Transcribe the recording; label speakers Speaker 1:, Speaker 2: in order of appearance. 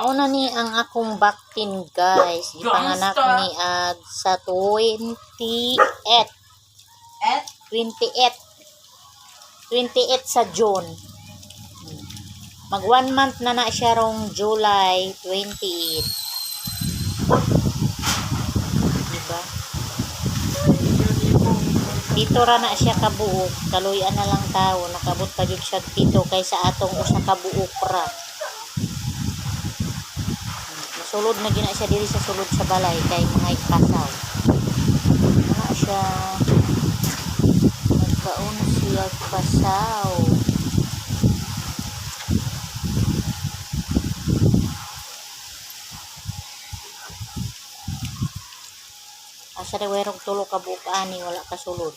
Speaker 1: Mauna ni ang akong baktin guys. Ipanganak ni Ad sa 28 sa June. Mag 1 month na siya rong July 28. Diba? Dito ra na siya kabuok. Kaluyan na lang tao. Nakabot pa jud siya dito kaysa atong usa kabuok ra. Sulod na gina siya diri sa sulod sa balay kay mga ikasaw. Wala siya. Nagkaon siya pasaw. Asa daw werong tulo ka buok ani wala ka sulod.